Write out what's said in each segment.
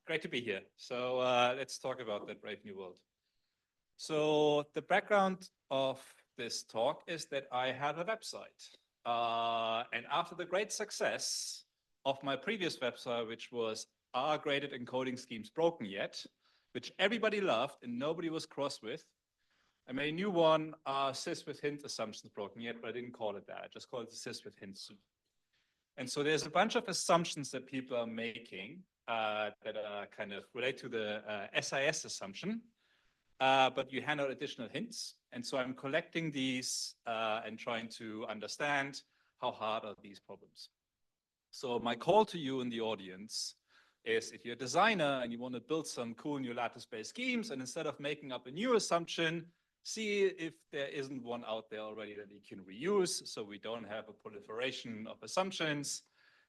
Great to be here. So let's talk about that brave new world. So the background of this talk is that I had a website. And after the great success of my previous website, which was Are Graded Encoding Schemes Broken Yet?, which everybody loved and nobody was cross with, I made a new one, SIS with hint assumptions broken yet, but I didn't call it that. I just called it SIS with hints. And so there's a bunch of assumptions that people are making that are kind of relate to the SIS assumption, but you hand out additional hints. And so I'm collecting these and trying to understand how hard are these problems. So my call to you in the audience is if you're a designer and you want to build some cool new lattice-based schemes, and instead of making up a new assumption, see if there isn't one out there already that you can reuse so we don't have a proliferation of assumptions.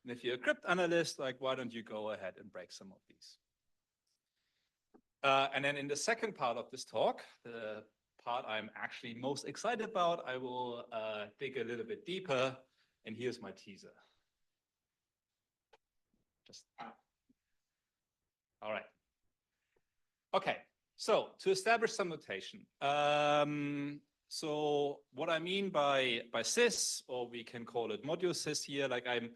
And if you're a crypt analyst, like, why don't you go ahead and break some of these? And then in the second part of this talk, the part I'm actually most excited about, I will dig a little bit deeper. And here's my teaser. All right. Okay. So to establish some notation, so what I mean by SIS, or we can call it module SIS here, like I'm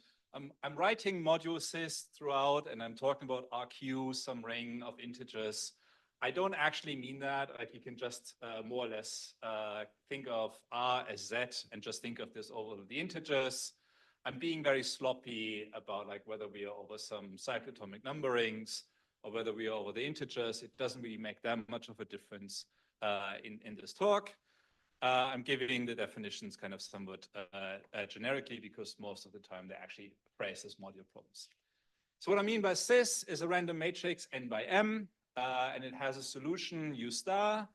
writing module SIS throughout, and I'm talking about RQ, some ring of integers. I don't actually mean that. Like you can just more or less think of R as Z and just think of this over the integers. I'm being very sloppy about like whether we are over some cyclotomic numberings or whether we are over the integers. It doesn't really make that much of a difference in this talk. I'm giving the definitions kind of somewhat generically because most of the time they actually phrase as module problems. So what I mean by SIS is a random matrix n by m, and it has a solution u star,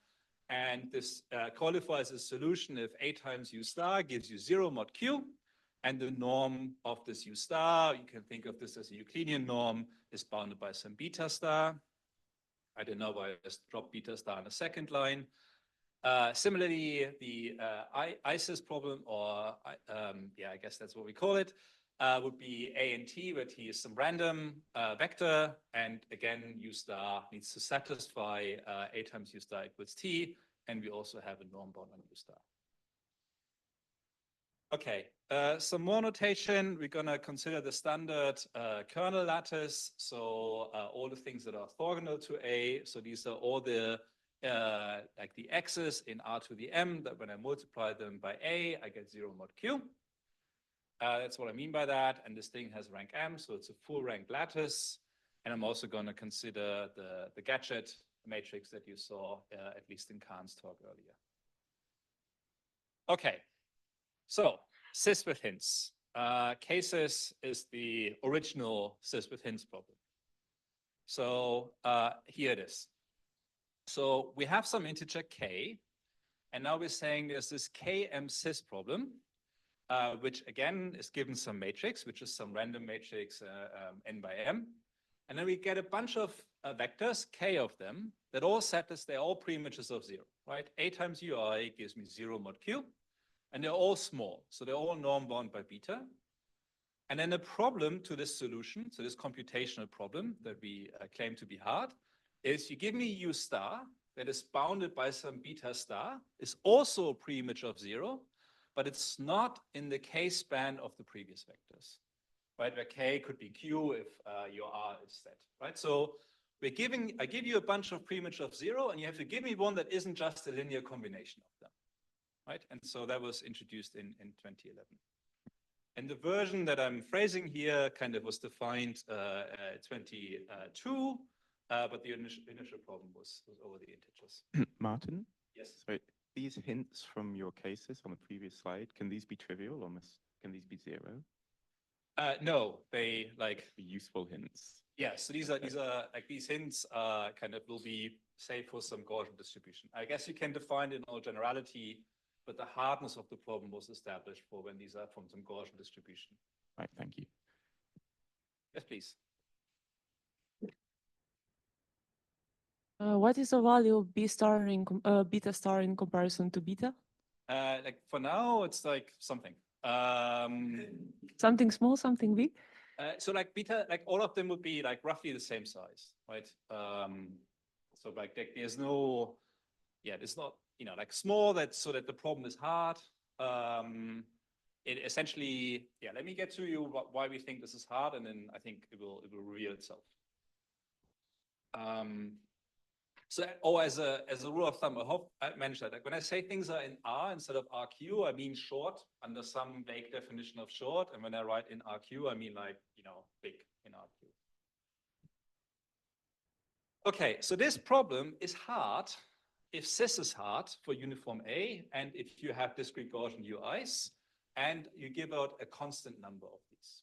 and this qualifies a solution if a times u star gives you 0 mod q, and the norm of this u star, you can think of this as a Euclidean norm, is bounded by some beta star. I don't know why I just dropped beta star in the second line. Similarly, the ISIS problem, or yeah, I guess that's what we call it, would be a and t, where t is some random vector. And again, u star needs to satisfy a times u star equals t. And we also have a norm bound on u star. Okay, some more notation. We're going to consider the standard kernel lattice. So all the things that are orthogonal to A. So these are all the like the x's in R to the m that when I multiply them by A, I get 0 mod q. That's what I mean by that. And this thing has rank m, so it's a full rank lattice. And I'm also going to consider the gadget matrix that you saw, at least in Kahn's talk earlier. Okay. So SIS with hints. K-SIS is the original SIS with hints problem. So here it is. So we have some integer k, and now we're saying there's this km SIS problem, which again is given some matrix, which is some random matrix n by m. And then we get a bunch of vectors, k of them, that all satisfy, they're all pre-images of 0, right? A times ui gives me 0 mod q. And they're all small, so they're all norm bound by beta. And then the problem to this solution, so this computational problem that we claim to be hard, is you give me u star that is bounded by some beta star, is also a pre-image of 0, but it's not in the k span of the previous vectors, right? Where k could be q if your R is set, right? So I give you a bunch of pre-image of 0, and you have to give me one that isn't just a linear combination of them. Right? And so that was introduced in 2011. And the version that I'm phrasing here kind of was defined 22, but the initial problem was over the integers. Martin? Yes. So these hints from your cases on the previous slide, can these be trivial or can these be 0? No, they like useful hints. Yeah, so these are like these hints kind of will be say for some Gaussian distribution. I guess you can define it in all generality, but the hardness of the problem was established for when these are from some Gaussian distribution. Right, thank you. Yes, please. What is the value of B star in beta star in comparison to beta? Like for now, it's like something. Something small, something big? So like beta, like all of them would be like roughly the same size, right? So like there's no, yeah, it's not, you know, like small that so that the problem is hard. It essentially, yeah, let me get to you why we think this is hard, and then I think it will reveal itself. So, as a rule of thumb, I hope I mentioned that. Like when I say things are in R instead of RQ, I mean short under some vague definition of short, and when I write in RQ, I mean like, you know, big in RQ. Okay, so this problem is hard if SIS is hard for uniform A, and if you have discrete Gaussian UIs, and you give out a constant number of these.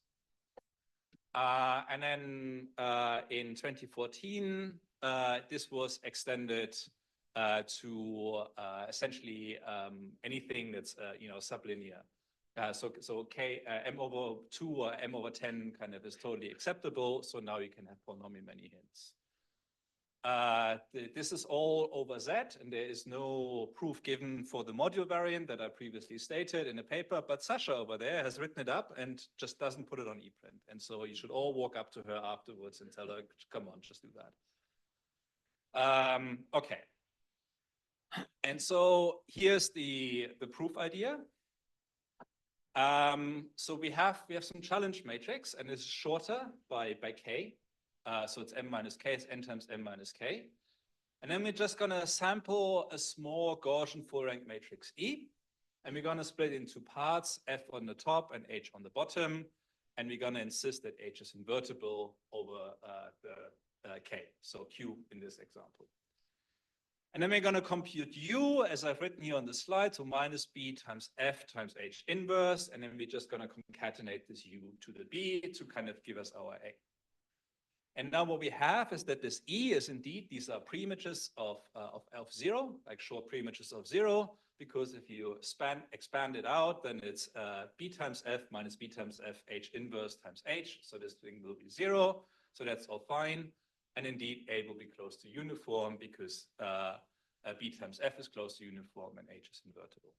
And then in 2014, this was extended to essentially anything that's you know, sublinear. So K M over 2 or M over 10 kind of is totally acceptable. So now you can have polynomial many hints. This is all over Z, and there is no proof given for the module variant that I previously stated in the paper, but Sasha over there has written it up and just doesn't put it on ePrint. And so you should all walk up to her afterwards and tell her, come on, just do that. Okay. And so here's the proof idea. So we have some challenge matrix, and it's shorter by K. So it's M minus K, it's N times M minus K. And then we're just gonna sample a small Gaussian full rank matrix E, and we're gonna split it into parts, F on the top and H on the bottom. And we're gonna insist that H is invertible over the K, so Q in this example. And then we're gonna compute U, as I've written here on the slide, so minus B times F times H inverse, and then we're just gonna concatenate this U to the B to kind of give us our A. And now what we have is that this E is indeed, these are preimages of 0, like short preimages of 0, because if you expand it out, then it's B times F minus B times F H inverse times H. So this thing will be 0. So that's all fine. And indeed, A will be close to uniform because B times F is close to uniform and H is invertible.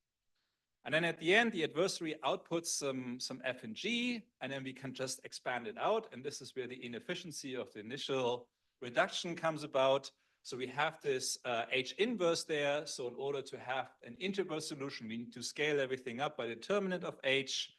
And then at the end, the adversary outputs some F and G, and then we can just expand it out. And this is where the inefficiency of the initial reduction comes about. So we have this H inverse there. So in order to have an integral solution, we need to scale everything up by the determinant of H.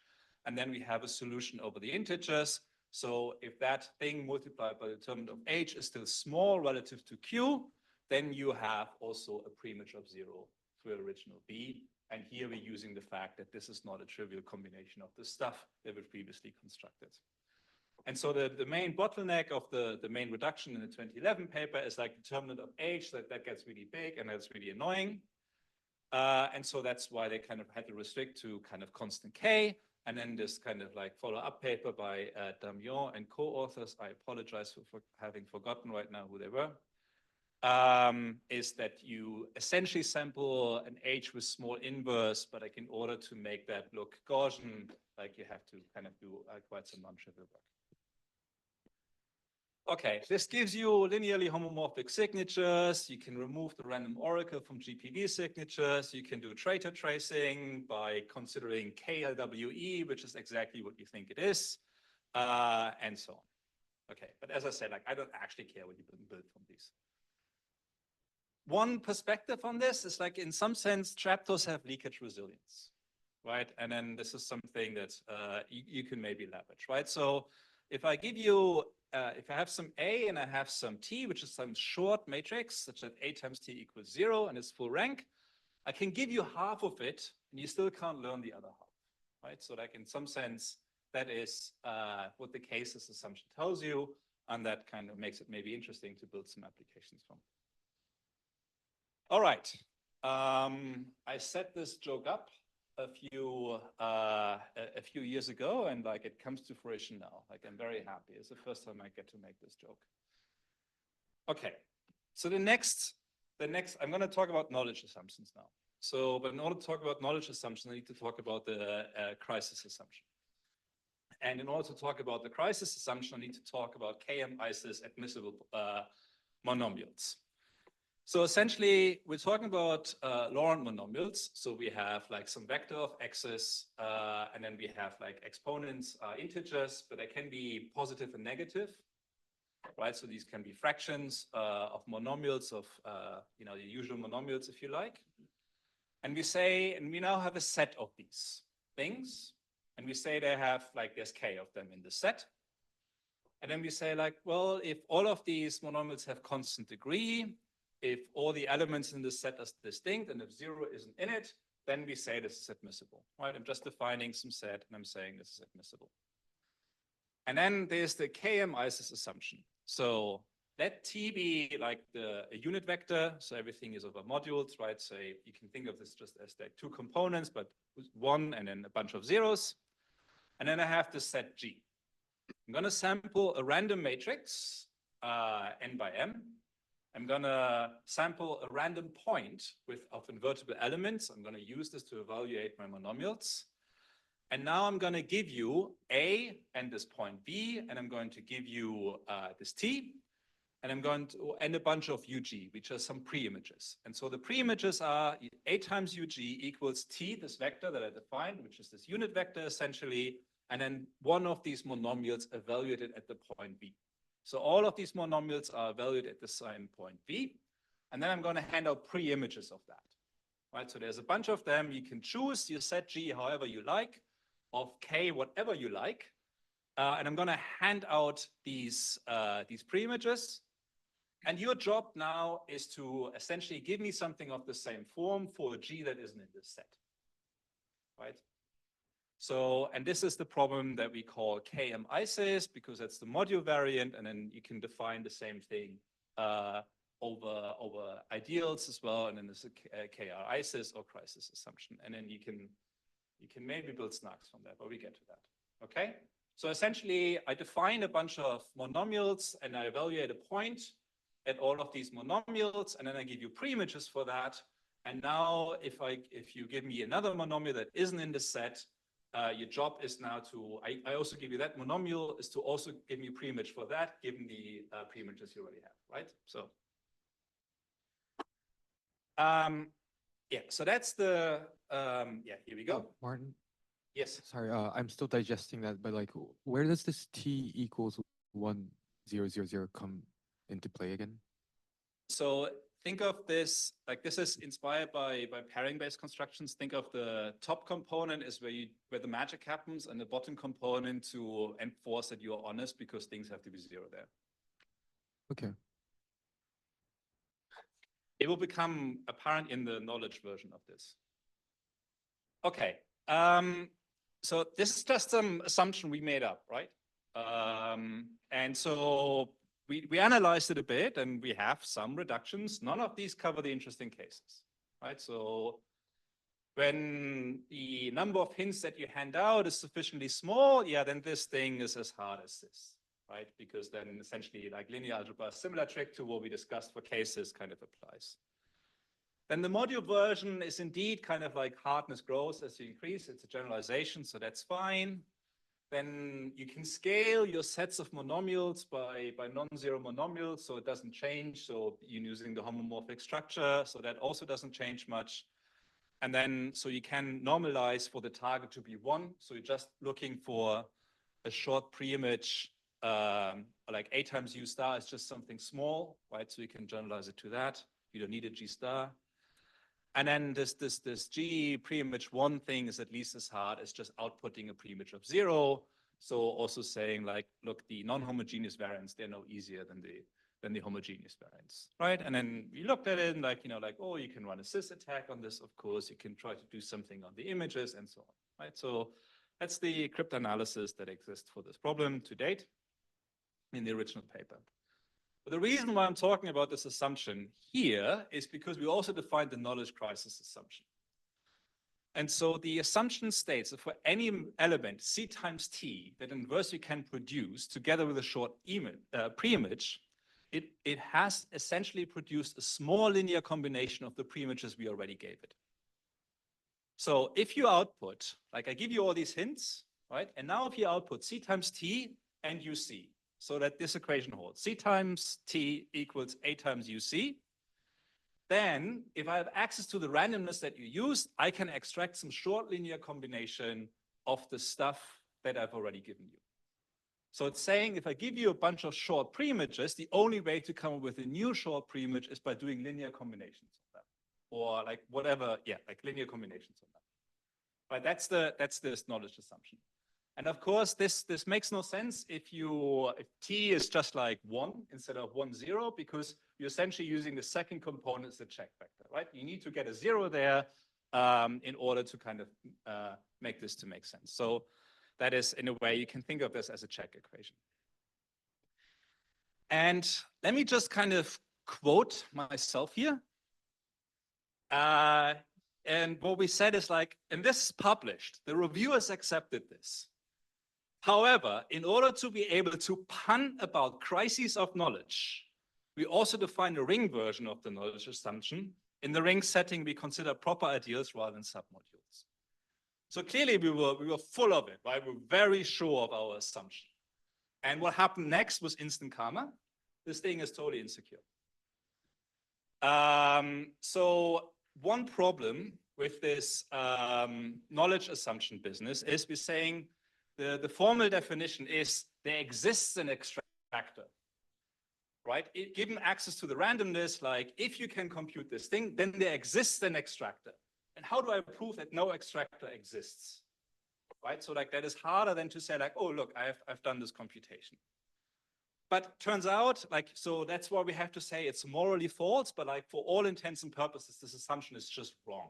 And then we have a solution over the integers. So if that thing multiplied by the determinant of H is still small relative to Q, then you have also a preimage of 0 through original B. And here we're using the fact that this is not a trivial combination of the stuff that we previously constructed. And so the main bottleneck of the main reduction in the 2011 paper is like determinant of H, that gets really big and that's really annoying. And so that's why they kind of had to restrict to kind of constant K. And then this kind of like follow-up paper by Damian and co-authors, I apologize for having forgotten right now who they were, is that you essentially sample an H with small inverse, but like in order to make that look Gaussian, like you have to kind of do quite some non-trivial work. Okay, this gives you linearly homomorphic signatures. You can remove the random oracle from GPD signatures. You can do traitor tracing by considering KLWE, which is exactly what you think it is, and so on. Okay, but as I said, like I don't actually care what you build from these. One perspective on this is like, in some sense, trapdoors have leakage resilience, right? And then this is something that you can maybe leverage, right? So if I give you, if I have some A and I have some T, which is some short matrix, such that A times T equals 0 and it's full rank, I can give you half of it and you still can't learn the other half, right? So like in some sense, that is what the cases assumption tells you, and that kind of makes it maybe interesting to build some applications from. All right, I set this joke up a few years ago, and like it comes to fruition now. Like I'm very happy. It's the first time I get to make this joke. Okay, so the next, I'm going to talk about knowledge assumptions now. So, but in order to talk about knowledge assumptions, I need to talk about the crisis assumption. And in order to talk about the crisis assumption, I need to talk about KM ISIS admissible monomials. So essentially, we're talking about Laurent monomials. So we have like some vector of x's, and then we have like exponents, integers, but they can be positive and negative, right? So these can be fractions of monomials of, the usual monomials, if you like. And we say, and we now have a set of these things, and we say they have like, there's k of them in the set. And then we say like, well, if all of these monomials have constant degree, if all the elements in the set are distinct, and if 0 isn't in it, then we say this is admissible, right? I'm just defining some set, and I'm saying this is admissible. And then there's the KM ISIS assumption. So let T be like a unit vector, so everything is over modules, right? So you can think of this just as like two components, but one and then a bunch of zeros. And then I have the set G. I'm going to sample a random matrix, n by m. I'm going to sample a random point of invertible elements. I'm going to use this to evaluate my monomials. And now I'm going to give you A and this point B, and I'm going to give you this T, and I'm going to and a bunch of UG, which are some pre-images. And so the pre-images are A times UG equals T, this vector that I defined, which is this unit vector essentially, and then one of these monomials evaluated at the point B. So all of these monomials are evaluated at the same point B, and then I'm going to hand out pre-images of that. Right? So there's a bunch of them. You can choose your set G however you like, of K whatever you like, and I'm going to hand out these pre-images. And your job now is to essentially give me something of the same form for a G that isn't in this set, right? So, and this is the problem that we call KM ISIS, because that's the module variant, and then you can define the same thing over ideals as well, and then there's a KR ISIS or crisis assumption, and then you can maybe build snarks from that, but we get to that, okay? So essentially, I define a bunch of monomials, and I evaluate a point at all of these monomials, and then I give you pre-images for that. And now, if you give me another monomial that isn't in the set, your job is now to, I also give you that monomial, is to also give me a pre-image for that, given the pre-images you already have, right? So, yeah, so that's the, here we go. Martin, Yes. sorry, I'm still digesting that, but like, where does this T equals 1000 come into play again? So think of this, like this is inspired by pairing-based constructions. Think of the top component is where the magic happens, and the bottom component to enforce that you're honest because things have to be 0 there. Okay. It will become apparent in the knowledge version of this. Okay, so this is just some assumption we made up, right? And so we analyzed it a bit, and we have some reductions. None of these cover the interesting cases, right? So when the number of hints that you hand out is sufficiently small, yeah, then this thing is as hard as this, right? Because then essentially like linear algebra, similar trick to what we discussed for cases kind of applies. Then the module version is indeed kind of like hardness grows as you increase. It's a generalization, so that's fine. Then you can scale your sets of monomials by non-zero monomials, so it doesn't change. So you're using the homomorphic structure, so that also doesn't change much. And then, so you can normalize for the target to be 1. So you're just looking for a short pre-image, like A times U star is just something small, right? So you can generalize it to that. You don't need a G star. And then this G pre-image 1 thing is at least as hard as just outputting a pre-image of 0. So also saying like, look, the non-homogeneous variants, they're no easier than the homogeneous variants, right? And then we looked at it and like, oh, you can run a SIS attack on this, of course. You can try to do something on the images and so on, right? So that's the cryptanalysis that exists for this problem to date in the original paper. But the reason why I'm talking about this assumption here is because we also defined the knowledge crisis assumption. And so the assumption states that for any element C times T that inverse you can produce together with a short pre-image, it has essentially produced a small linear combination of the pre-images we already gave it. So if you output, like I give you all these hints, right? And now if you output C times T and UC, so that this equation holds. C times T equals A times UC. then if I have access to the randomness that you used, I can extract some short linear combination of the stuff that I've already given you. So it's saying if I give you a bunch of short preimages, the only way to come up with a new short preimage is by doing linear combinations of them, or like whatever, yeah, like linear combinations of them. Right? That's this knowledge assumption. And of course, this makes no sense if T is just like 1 instead of 1, 0, because you're essentially using the second component as the check vector, right? You need to get a 0 there in order to kind of make this to make sense. So that is, in a way, you can think of this as a check equation. And let me just kind of quote myself here. And what we said is like, and this is published, the reviewers accepted this. However, in order to be able to pun about crises of knowledge, we also define a ring version of the knowledge assumption. In the ring setting, we consider proper ideals rather than submodules. So clearly we were full of it, right? We were very sure of our assumption. And what happened next was instant karma. This thing is totally insecure. So one problem with this knowledge assumption business is we're saying the formal definition is there exists an extractor, right? Given access to the randomness, like if you can compute this thing, then there exists an extractor. And how do I prove that no extractor exists, right? So like that is harder than to say like, oh, look, I've done this computation. But turns out, like, so that's why we have to say it's morally false, but like for all intents and purposes, this assumption is just wrong.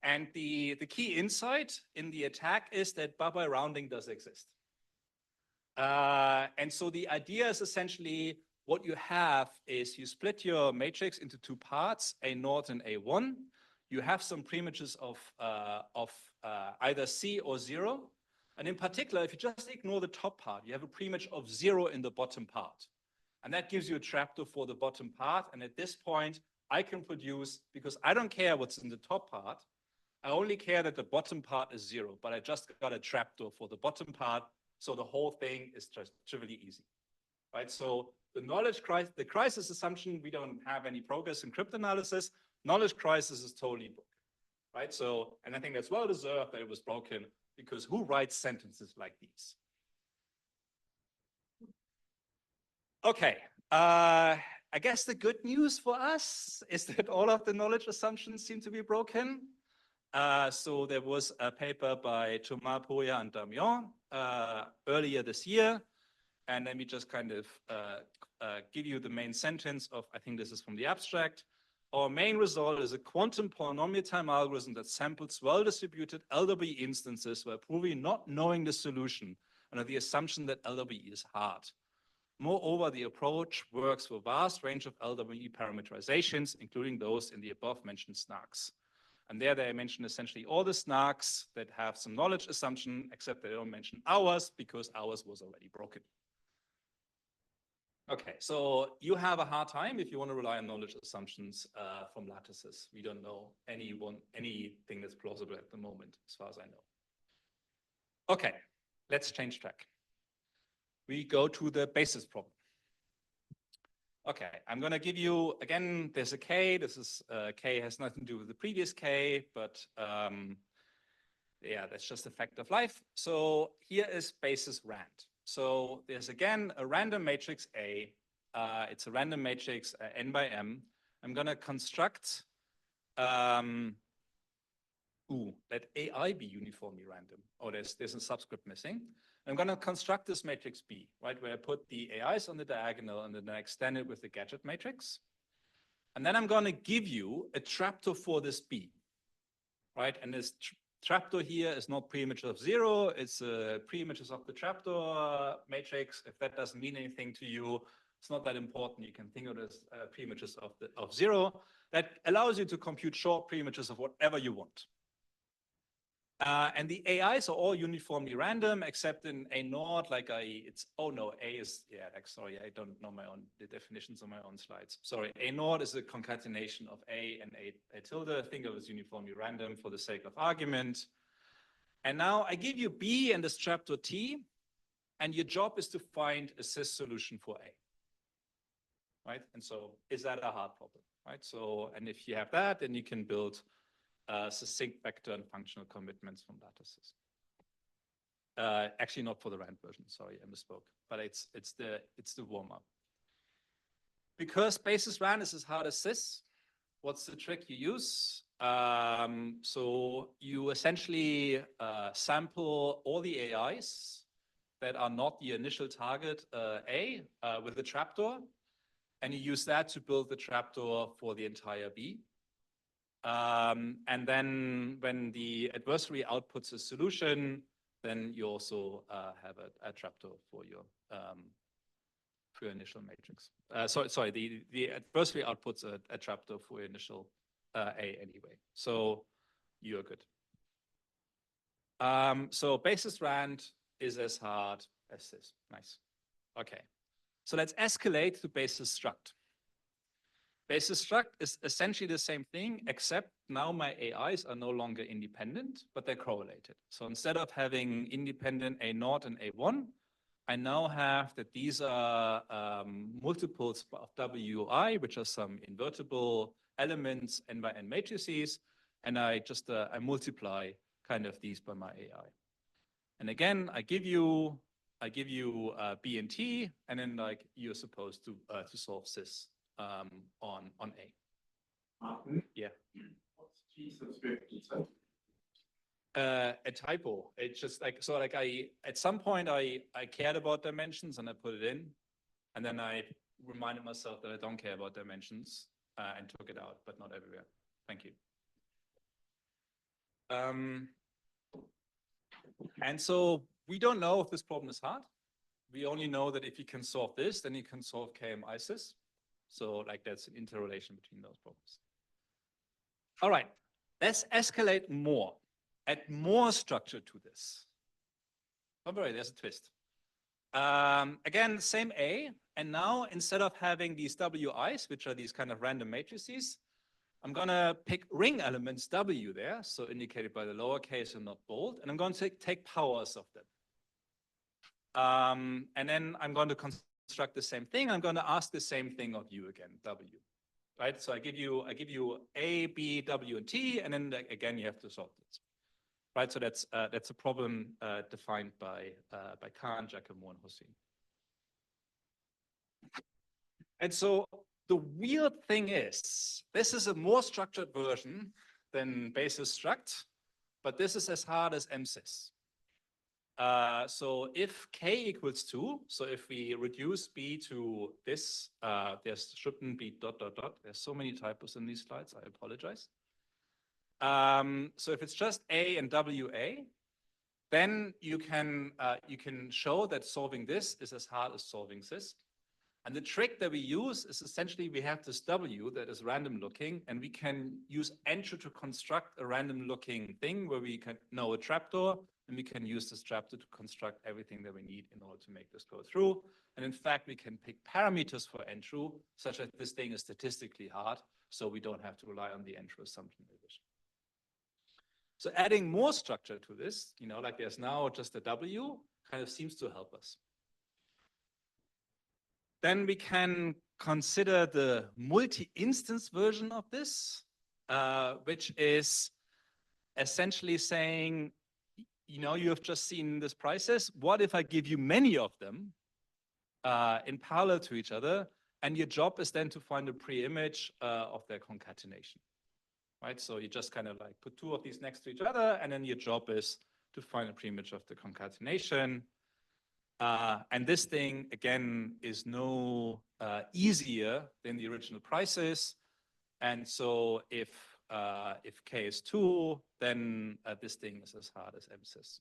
And the key insight in the attack is that bye-bye rounding does exist. And so the idea is essentially what you have is you split your matrix into two parts, A0 and A1. You have some preimages of either C or 0. And in particular, if you just ignore the top part, you have a preimage of 0 in the bottom part. And that gives you a trapdoor for the bottom part. And at this point, I can produce, because I don't care what's in the top part, I only care that the bottom part is 0, but I just got a trapdoor for the bottom part. So the whole thing is just trivially easy, right? So the crisis assumption, we don't have any progress in cryptanalysis. Knowledge crisis is totally broken, right? So, and I think that's well deserved that it was broken, because who writes sentences like these? Okay, I guess the good news for us is that all of the knowledge assumptions seem to be broken. So there was a paper by Thomas, Poya, and Damian earlier this year. And let me just kind of give you the main sentence of, I think this is from the abstract. Our main result is a quantum polynomial time algorithm that samples well-distributed LWE instances while proving not knowing the solution under the assumption that LWE is hard. Moreover, the approach works for a vast range of LWE parameterizations, including those in the above-mentioned snarks. And there they mention essentially all the snarks that have some knowledge assumption, except they don't mention ours because ours was already broken. Okay, so you have a hard time if you want to rely on knowledge assumptions from lattices. We don't know anything that's plausible at the moment, as far as I know. Okay, let's change track. We go to the basis problem. Okay, I'm going to give you, again, there's a K. This is, K has nothing to do with the previous K, but yeah, that's just a fact of life. So here is basis rand. So there's, again, a random matrix A. It's a random matrix N by M. I'm going to construct, let AI be uniformly random. Oh, there's a subscript missing. I'm going to construct this matrix B, right, where I put the AIs on the diagonal and then I extend it with the gadget matrix. And then I'm going to give you a trapdoor for this B, right? And this trapdoor here is not preimage of 0. It's preimages of the trapdoor matrix. If that doesn't mean anything to you, it's not that important. You can think of it as preimages of 0. That allows you to compute short preimages of whatever you want. And the AIs are all uniformly random, except in A0, like it's, oh no, A is, yeah, like, sorry, I don't know the definitions on my own slides. Sorry, A0 is a concatenation of A and A tilde. Think of it as uniformly random for the sake of argument. And now I give you B and this trapdoor T, and your job is to find a SIS solution for A. right? And so is that a hard problem, right? So, and if you have that, then you can build succinct vector and functional commitments from lattices. Actually not for the RAND version, sorry, I misspoke, but it's the warm-up. Because basis RAND is as hard as SIS, what's the trick you use? So you essentially sample all the AIs that are not the initial target A with the trapdoor, and you use that to build the trapdoor for the entire B. And then when the adversary outputs a solution, then you also have a trapdoor for your initial matrix. Sorry, the adversary outputs a trapdoor for your initial A anyway. So you're good. So basis RAND is as hard as this. Nice. Okay. So let's escalate to basis struct. Basis struct is essentially the same thing, except now my AIs are no longer independent, but they're correlated. So instead of having independent A0 and A1, I now have that these are multiples of WI, which are some invertible elements n by n matrices, and I just I multiply kind of these by my AI. And again, I give you B and T, and then like you're supposed to solve SIS on A. Martin? Yeah. What's G subscript percent? A typo. It's just like, so like at some point I cared about dimensions and I put it in, and then I reminded myself that I don't care about dimensions and took it out, but not everywhere. Thank you. And so we don't know if this problem is hard. We only know that if you can solve this, then you can solve KM-ISIS. So like that's an interrelation between those problems. All right, let's escalate more. Add more structure to this. Don't worry, there's a twist. Again, same A, and now instead of having these WIs, which are these kind of random matrices, I'm gonna pick ring elements W there, so indicated by the lowercase and not bold, and I'm going to take powers of them. And then I'm going to construct the same thing. I'm going to ask the same thing of you again, W. Right? So I give you A, B, W, and T, and then again you have to solve this. Right? So that's a problem defined by Khan, Giacomo, and Hossein. And so the weird thing is, this is a more structured version than basis struct, but this is as hard as MSIS. So if K equals 2, so if we reduce B to this, there shouldn't be ... There's so many typos in these slides, I apologize. So if it's just A and WA, then you can show that solving this is as hard as solving this. And the trick that we use is essentially we have this W that is random looking, and we can use entry to construct a random looking thing where we can know a trapdoor, and we can use this trapdoor to construct everything that we need in order to make this go through. And in fact, we can pick parameters for entry such that this thing is statistically hard, so we don't have to rely on the entry assumption revision. So adding more structure to this, you know, like there's now just a W, kind of seems to help us. Then we can consider the multi-instance version of this, which is essentially saying, you know, you have just seen this prices. What if I give you many of them in parallel to each other, and your job is then to find a pre-image of their concatenation, right? So you just kind of like put two of these next to each other, and then your job is to find a pre-image of the concatenation. And this thing, again, is no easier than the original prices. And so if K is 2, then this thing is as hard as MSIS.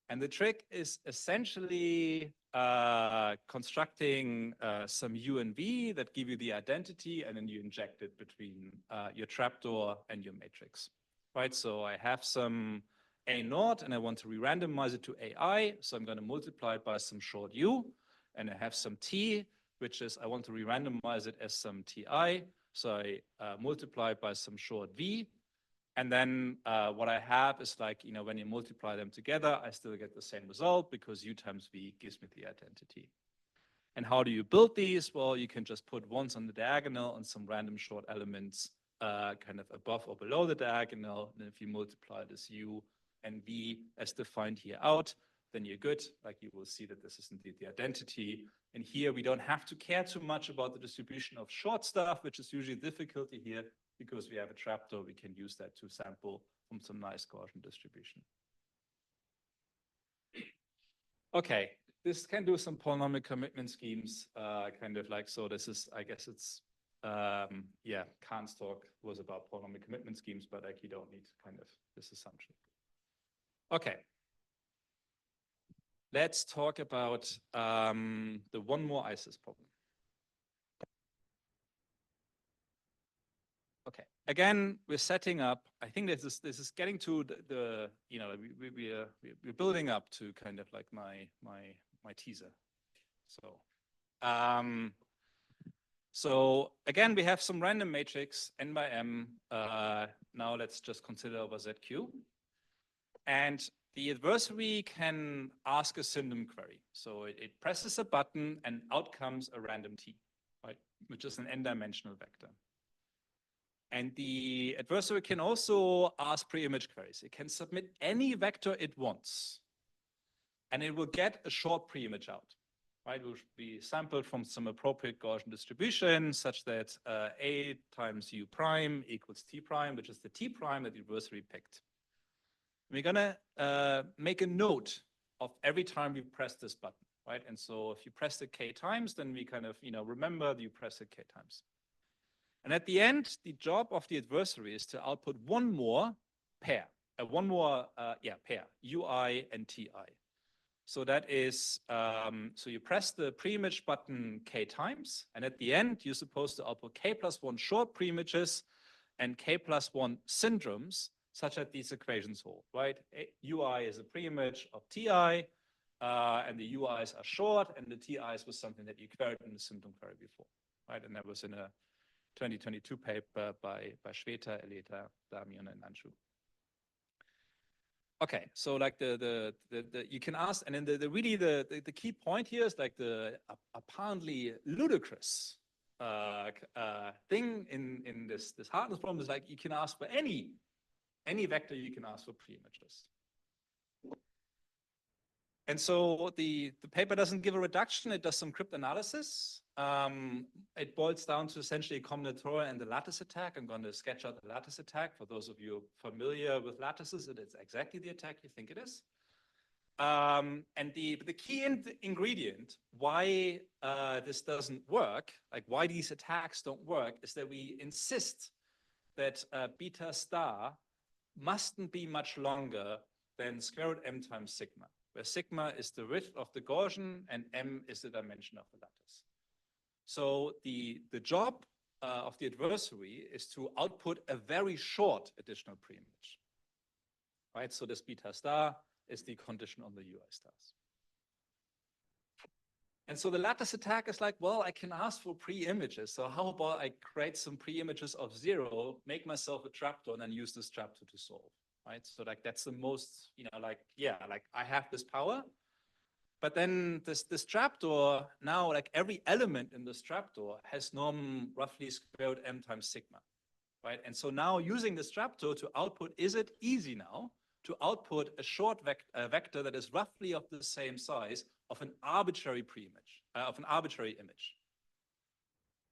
And the trick is essentially constructing some U and V that give you the identity, and then you inject it between your trapdoor and your matrix, right? So I have some A0, and I want to re-randomize it to AI. So I'm going to multiply it by some short U, and I have some T, which is I want to re-randomize it as some TI. So I multiply it by some short V. And then what I have is like, you know, when you multiply them together, I still get the same result because U times V gives me the identity. And how do you build these? Well, you can just put ones on the diagonal and some random short elements kind of above or below the diagonal. And if you multiply this u and v as defined here out, then you're good. Like you will see that this is indeed the identity. And here we don't have to care too much about the distribution of short stuff, which is usually a difficulty here because we have a trapdoor. We can use that to sample from some nice Gaussian distribution. Okay, this can do some polynomial commitment schemes, kind of like, so this is, I guess it's, yeah, Kahn's talk was about polynomial commitment schemes, but like you don't need kind of this assumption. Okay. Let's talk about the one more ISIS problem. Okay, again, we're setting up, I think this is getting to the you know, we're building up to kind of like my teaser. So again, we have some random matrix n by m. Now let's just consider over ZQ. And the adversary can ask a syndom query. So it presses a button and out comes a random t, right? Which is an n-dimensional vector. And the adversary can also ask pre-image queries. It can submit any vector it wants. And it will get a short pre-image out, right? It will be sampled from some appropriate Gaussian distribution such that A times U prime equals T prime, which is the T prime that the adversary picked. We're gonna make a note of every time we press this button, right? And so if you press it K times, then we kind of, you know, remember that you press it K times. And at the end, the job of the adversary is to output one more pair, pair, UI and TI. So that is, so you press the pre-image button K times, and at the end, you're supposed to output K plus 1 short pre-images and K plus 1 syndromes, such that these equations hold, right? UI is a pre-image of TI, and the UIs are short, and the TIs was something that you queried in the syndrome query before, right? And that was in a 2022 paper by Shweta, Eleta, Damian, and Anshu. Okay, so like you can ask, and then the key point here is like the apparently ludicrous thing in this hardness problem is like you can ask for any vector, you can ask for pre-images. And so the paper doesn't give a reduction, it does some cryptanalysis. It boils down to essentially a combinatorial and the lattice attack. I'm going to sketch out the lattice attack. For those of you familiar with lattices, it is exactly the attack you think it is. And the key ingredient why this doesn't work, like why these attacks don't work, is that we insist that beta star mustn't be much longer than square root m times sigma, where sigma is the width of the Gaussian and m is the dimension of the lattice. So the job of the adversary is to output a very short additional pre-image, right? So this beta star is the condition on the UI stars. And so the lattice attack is like, well, I can ask for pre-images. So how about I create some pre-images of 0, make myself a trapdoor, and then use this trapdoor to solve, right? So like that's the most, you know, like, yeah, like I have this power. But then this trapdoor, now like every element in this trapdoor has norm roughly square root m times sigma, right? And so now using this trapdoor to output, is it easy now to output a short vector that is roughly of the same size of an arbitrary pre-image, of an arbitrary image?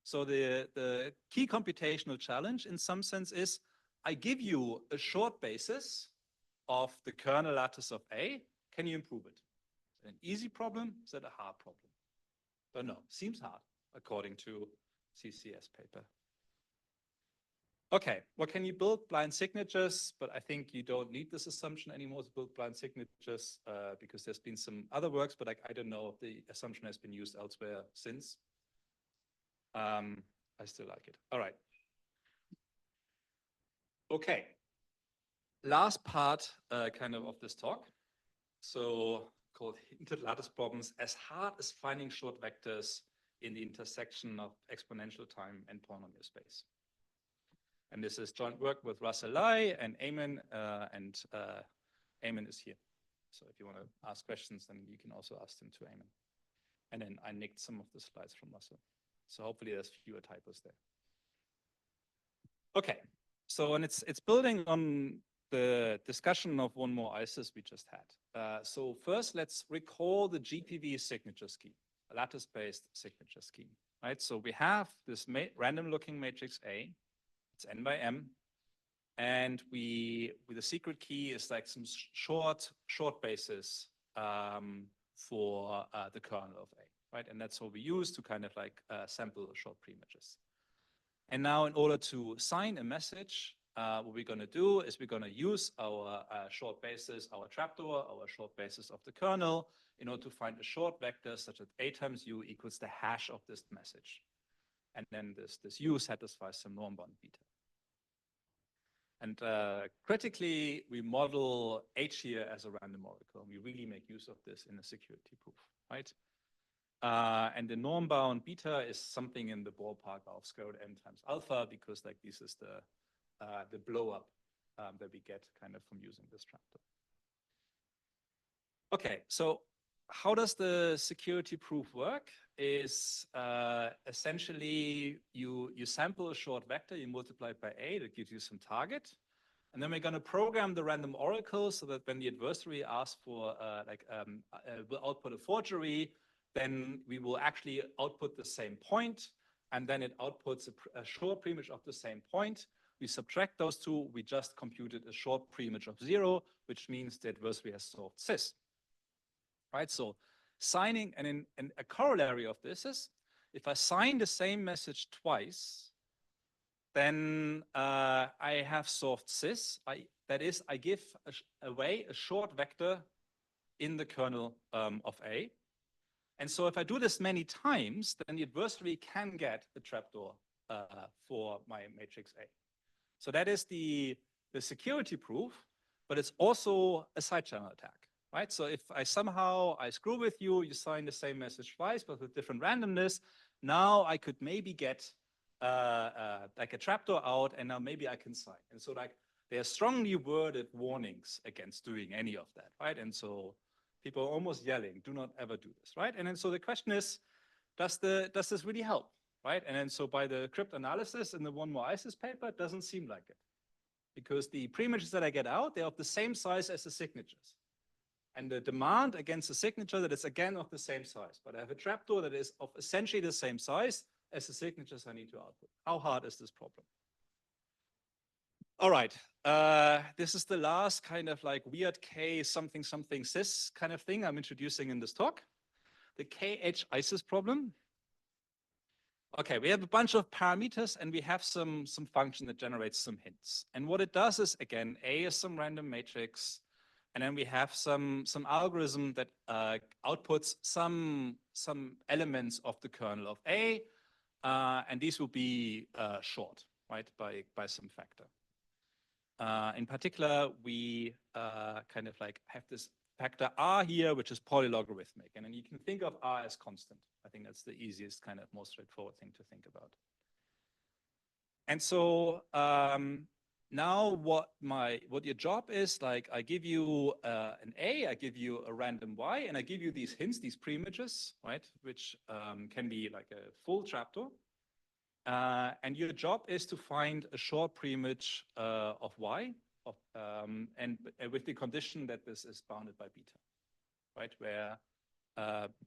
So the key computational challenge in some sense is I give you a short basis of the kernel lattice of A. Can you improve it? An easy problem? Is that a hard problem? Don't know. Seems hard, according to CCS paper. Okay, well, can you build blind signatures? But I think you don't need this assumption anymore to build blind signatures because there's been some other works, but I don't know if the assumption has been used elsewhere since. I still like it. All right. Okay. Last part kind of this talk. So called hinted lattice problems, as hard as finding short vectors in the intersection of exponential time and polynomial space. And this is joint work with Russell Lai and Eamon, and Eamon is here. So if you want to ask questions, then you can also ask them to Eamon. And then I nicked some of the slides from Russell. So hopefully there's fewer typos there. Okay, so and it's building on the discussion of one more ISIS we just had. So first, let's recall the GPV signature scheme, a lattice-based signature scheme, right? So we have this random-looking matrix A. It's n by m, and the secret key is like some short basis for the kernel of A, right? And that's what we use to kind of like sample short preimages. And now in order to sign a message, what we're going to do is we're going to use our short basis, our trapdoor, our short basis of the kernel in order to find a short vector such that A times U equals the hash of this message. And then this U satisfies some norm bound beta. And critically, we model H here as a random oracle. And we really make use of this in a security proof, right? And the norm bound beta is something in the ballpark of square root n times alpha, because like this is the blow up that we get kind of from using this trapdoor. Okay, so how does the security proof work? Is essentially you sample a short vector, you multiply it by A, that gives you some target. And then we're going to program the random oracle so that when the adversary asks for will output a forgery, then we will actually output the same point, and then it outputs a short preimage of the same point. We subtract those two, we just computed a short preimage of 0, which means the adversary has solved SIS. Right, so signing, and a corollary of this is, if I sign the same message twice, then I have solved SIS. That is, I give away a short vector in the kernel of A. And so if I do this many times, then the adversary can get a trapdoor for my matrix A. So that is the security proof, but it's also a side channel attack, right? So if I somehow screw with you, you sign the same message twice, but with different randomness, now I could maybe get like a trapdoor out, and now maybe I can sign. And so like there are strongly worded warnings against doing any of that, right? And so people are almost yelling, do not ever do this, right? And then so the question is, does this really help, right? And then so by the crypt analysis in the one more ISIS paper, it doesn't seem like it. Because the preimages that I get out, they're of the same size as the signatures. And the demand against the signature that is again of the same size. But I have a trapdoor that is of essentially the same size as the signatures I need to output. How hard is this problem? All right, this is the last kind of like weird K something something SIS kind of thing I'm introducing in this talk. The KH ISIS problem. Okay, we have a bunch of parameters and we have some function that generates some hints. And what it does is, again, A is some random matrix, and then we have some algorithm that outputs some elements of the kernel of A, and these will be short, right, by some factor. In particular, we kind of like have this factor R here, which is polylogarithmic. And then you can think of R as constant. I think that's the easiest, kind of most straightforward thing to think about. And so now what your job is, like I give you an A, I give you a random Y, and I give you these hints, these preimages, right, which can be like a full trapdoor. And your job is to find a short preimage of Y, and with the condition that this is bounded by beta, right? Where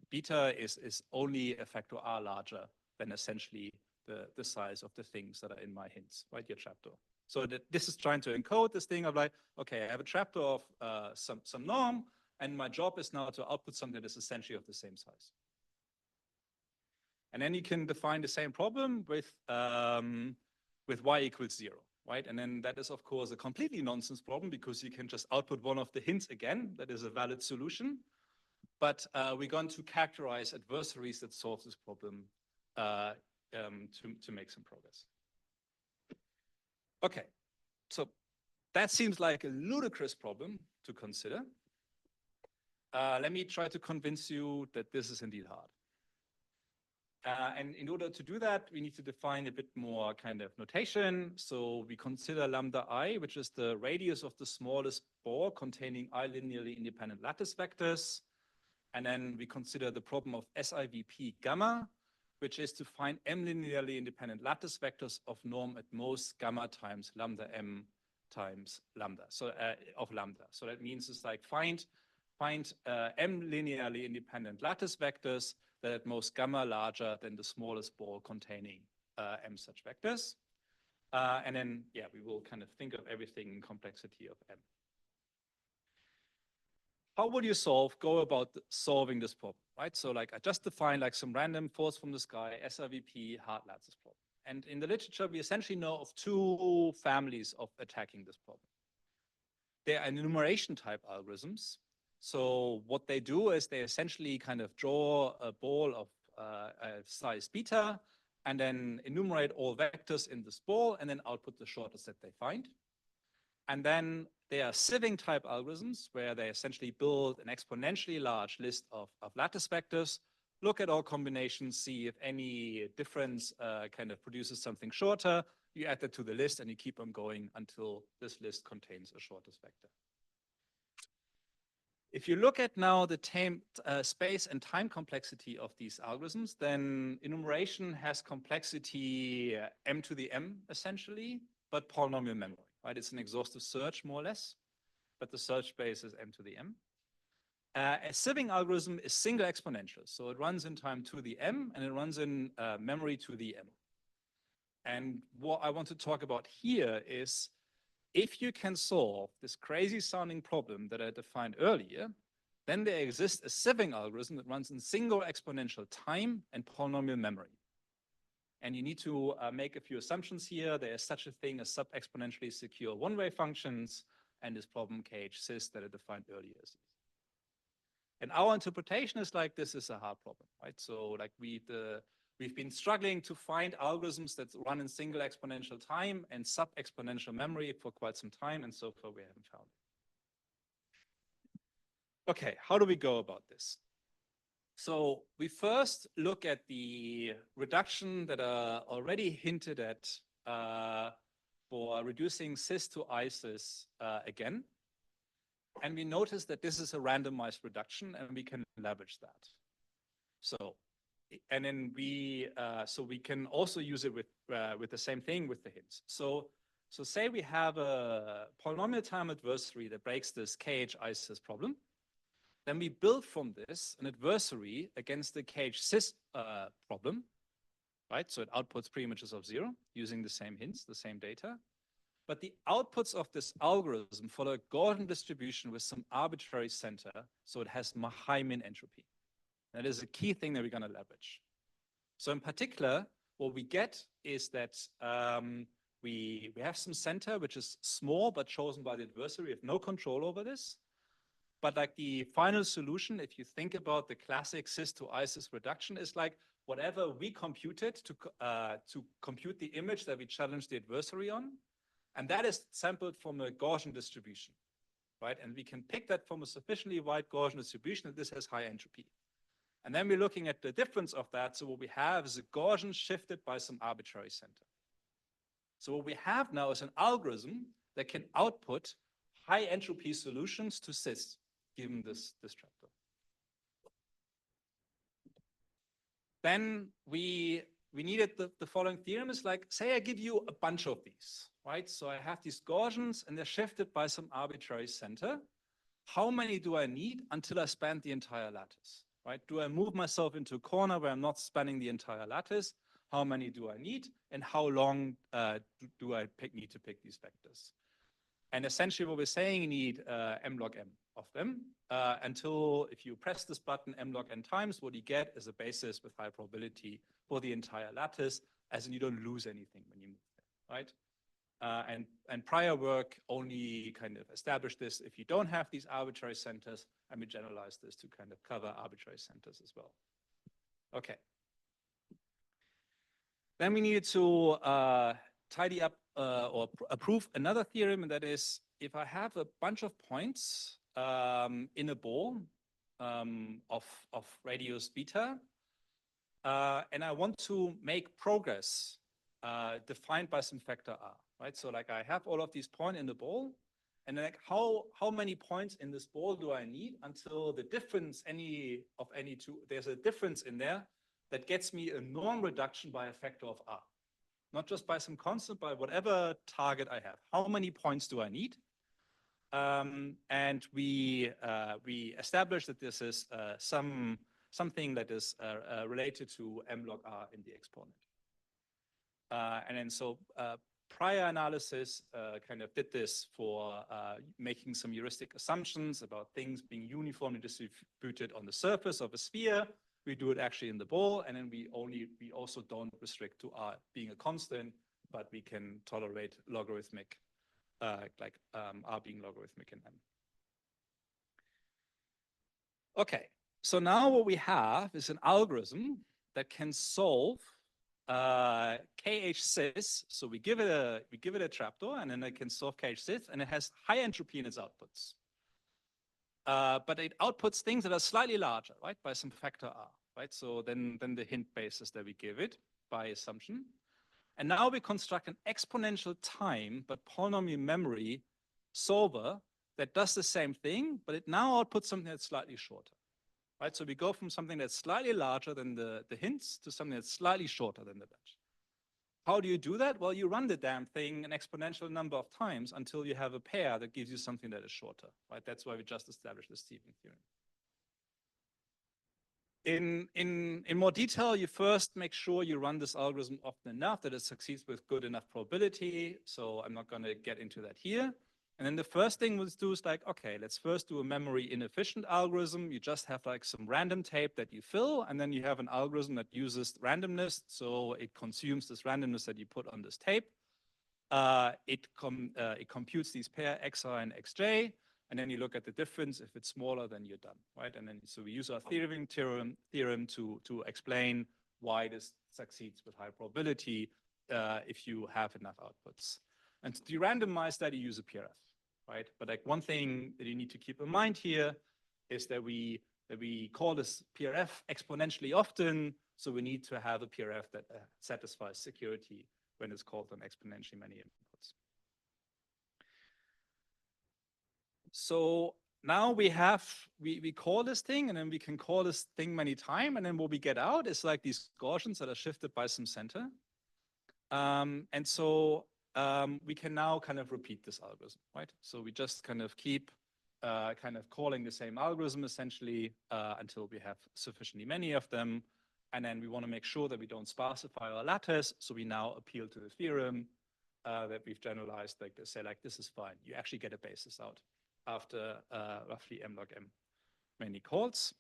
beta is only a factor R larger than essentially the size of the things that are in my hints, right? Your trapdoor. So this is trying to encode this thing of like, okay, I have a trapdoor of some norm, and my job is now to output something that is essentially of the same size. And then you can define the same problem with Y equals 0, right? And then that is, of course, a completely nonsense problem because you can just output one of the hints again. That is a valid solution. But we're going to characterize adversaries that solve this problem to make some progress. Okay, so that seems like a ludicrous problem to consider. Let me try to convince you that this is indeed hard. And in order to do that, we need to define a bit more kind of notation. So we consider lambda I, which is the radius of the smallest ball containing I linearly independent lattice vectors. And then we consider the problem of SIVP gamma, which is to find M linearly independent lattice vectors of norm at most gamma times lambda M times lambda, so of lambda. So that means it's like find M linearly independent lattice vectors that at most gamma larger than the smallest ball containing M such vectors. And then, yeah, we will kind of think of everything in complexity of M. How would you go about solving this problem, right? So like I just defined like some random force from the sky, SIVP, hard lattice problem. And in the literature, we essentially know of two families of attacking this problem. They are enumeration type algorithms. So what they do is they essentially kind of draw a ball of size beta and then enumerate all vectors in this ball and then output the shortest that they find. And then they are sieving type algorithms where they essentially build an exponentially large list of lattice vectors, look at all combinations, see if any difference kind of produces something shorter. You add that to the list and you keep on going until this list contains a shortest vector. If you look at now the space and time complexity of these algorithms, then enumeration has complexity m to the m essentially, but polynomial memory, right? It's an exhaustive search more or less, but the search space is m to the m. A sieving algorithm is single exponential. So it runs in time to the m and it runs in memory to the m. And what I want to talk about here is if you can solve this crazy sounding problem that I defined earlier, then there exists a sieving algorithm that runs in single exponential time and polynomial memory. And you need to make a few assumptions here. There is such a thing as sub-exponentially secure one-way functions and this problem KH-SIS that I defined earlier. And our interpretation is like, this is a hard problem, right? So like we've been struggling to find algorithms that run in single exponential time and sub-exponential memory for quite some time, and so far we haven't found it. Okay, how do we go about this? So we first look at the reduction that are already hinted at for reducing SIS to ISIS again. And we notice that this is a randomized reduction and we can leverage that. So, and then we can also use it with the same thing with the hints. So say we have a polynomial time adversary that breaks this KH-ISIS problem. Then we build from this an adversary against the KH-SIS problem, right? So it outputs pre-images of 0 using the same hints, the same data. But the outputs of this algorithm follow a Gaussian distribution with some arbitrary center, so it has high min entropy. That is a key thing that we're going to leverage. So in particular, what we get is that we have some center which is small but chosen by the adversary. We have no control over this. But like the final solution, if you think about the classic SIS to ISIS reduction, is like whatever we computed to compute the image that we challenge the adversary on. And that is sampled from a Gaussian distribution, right? And we can pick that from a sufficiently wide Gaussian distribution that this has high entropy. And then we're looking at the difference of that. So what we have is a Gaussian shifted by some arbitrary center. So what we have now is an algorithm that can output high entropy solutions to SIS, given this chapter. Then we needed the following theorem is like, say I give you a bunch of these, right? So I have these Gaussians and they're shifted by some arbitrary center. How many do I need until I span the entire lattice, right? Do I move myself into a corner where I'm not spanning the entire lattice? How many do I need? And how long do I need to pick these vectors? And essentially what we're saying, you need m log m of them until if you press this button m log n times, what you get is a basis with high probability for the entire lattice, as in you don't lose anything when you move there, right? And prior work only kind of established this if you don't have these arbitrary centers, and we generalize this to kind of cover arbitrary centers as well. Okay. Then we needed to tidy up or approve another theorem, and that is if I have a bunch of points in a ball of radius beta, and I want to make progress defined by some factor r, right? So like I have all of these points in the ball, And then like how many points in this ball do I need until the difference there's a difference in there that gets me a norm reduction by a factor of R. Not just by some constant, by whatever target I have. How many points do I need? And we established that this is something that is related to m log R in the exponent. And then so prior analysis kind of did this for making some heuristic assumptions about things being uniformly distributed on the surface of a sphere. We do it actually in the ball, and then we also don't restrict to R being a constant, but we can tolerate logarithmic, R being logarithmic in M. Okay, so now what we have is an algorithm that can solve KH-SIS. So we give it a trapdoor, and then it can solve KH-SIS, and it has high entropy in its outputs. But it outputs things that are slightly larger, right, by some factor R, right? So then the hint basis that we give it by assumption. And now we construct an exponential time, but polynomial memory solver that does the same thing, but it now outputs something that's slightly shorter, right? So we go from something that's slightly larger than the hints to something that's slightly shorter than the batch. How do you do that? Well, you run the damn thing an exponential number of times until you have a pair that gives you something that is shorter, right? That's why we just established the steeping theorem. In more detail, you first make sure you run this algorithm often enough that it succeeds with good enough probability. So I'm not going to get into that here. And then the first thing we'll do is like, okay, let's first do a memory inefficient algorithm. You just have like some random tape that you fill, and then you have an algorithm that uses randomness. So it consumes this randomness that you put on this tape. It computes these pair xi and xj, and then you look at the difference. If it's smaller, then you're done, right? And then so we use our theorem to explain why this succeeds with high probability if you have enough outputs. And to randomize that, you use a PRF, right? But like one thing that you need to keep in mind here is that we call this PRF exponentially often, so we need to have a PRF that satisfies security when it's called on exponentially many inputs. So now we call this thing, and then we can call this thing many times, and then what we get out is like these Gaussians that are shifted by some center. And so we can now kind of repeat this algorithm, right? So we just kind of keep kind of calling the same algorithm essentially until we have sufficiently many of them. And then we want to make sure that we don't sparsify our lattice. So we now appeal to the theorem that we've generalized, like to say, like, this is fine. You actually get a basis out after roughly m log m many calls.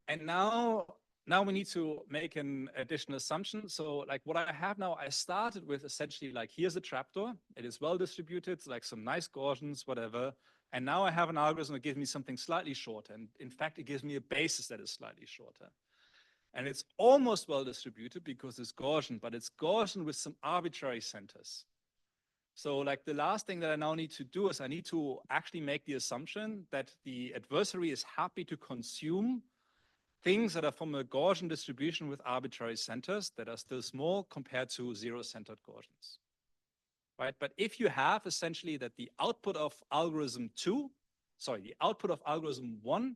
And now we need to make an additional assumption. So like what I have now, I started with essentially like, here's a trapdoor. It is well distributed, like some nice Gaussians, whatever. And now I have an algorithm that gives me something slightly shorter. And in fact, it gives me a basis that is slightly shorter. And it's almost well distributed because it's Gaussian, but it's Gaussian with some arbitrary centers. So like the last thing that I now need to do is I need to actually make the assumption that the adversary is happy to consume things that are from a Gaussian distribution with arbitrary centers that are still small compared to zero-centered Gaussians, right? But if you have essentially that the output of algorithm 1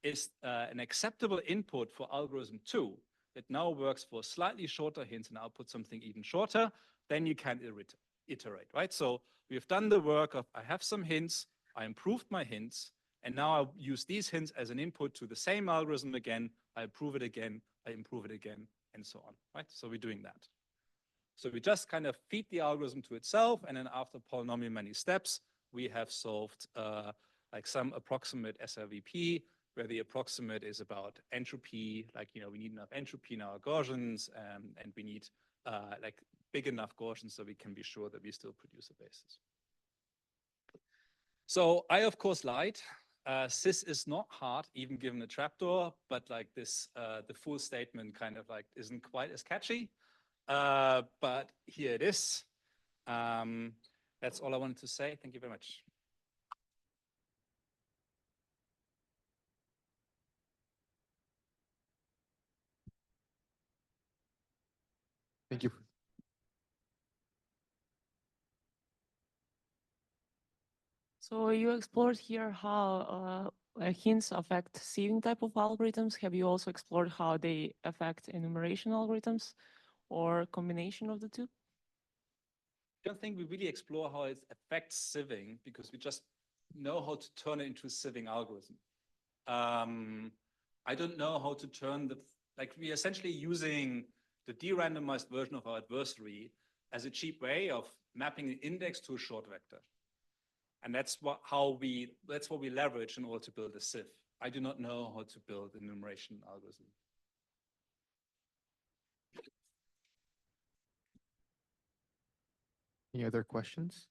is an acceptable input for algorithm 2 that now works for slightly shorter hints and output something even shorter, then you can iterate, right? So we've done the work of, I have some hints, I improved my hints, and now I'll use these hints as an input to the same algorithm again. I improve it again, I improve it again, and so on, right? So we're doing that. So we just kind of feed the algorithm to itself, and then after polynomial many steps, we have solved like some approximate SRVP, where the approximate is about entropy, like, you know, we need enough entropy in our Gaussians, and we need like big enough Gaussians so we can be sure that we still produce a basis. So I, of course, lied. SIS is not hard, even given a trapdoor, but like this, the full statement kind of like isn't quite as catchy. But here it is. That's all I wanted to say. Thank you very much. Thank you. So you explored here how hints affect sieving type of algorithms. Have you also explored how they affect enumeration algorithms or combination of the two? I don't think we really explore how it affects sieving because we just know how to turn it into a sieving algorithm. I don't know how to turn like we're essentially using the de-randomized version of our adversary as a cheap way of mapping an index to a short vector. And that's what we leverage in order to build a sieve. I do not know how to build an enumeration algorithm. Any other questions?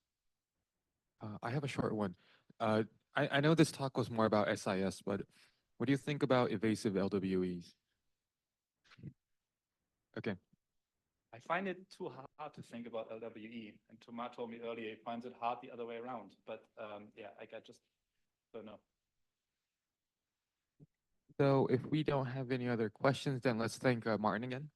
I have a short one. I know this talk was more about SIS, but what do you think about evasive LWEs? Okay. I find it too hard to think about LWE. And Thomas told me earlier he finds it hard the other way around. But yeah, I just don't know. So if we don't have any other questions, then let's thank Martin again.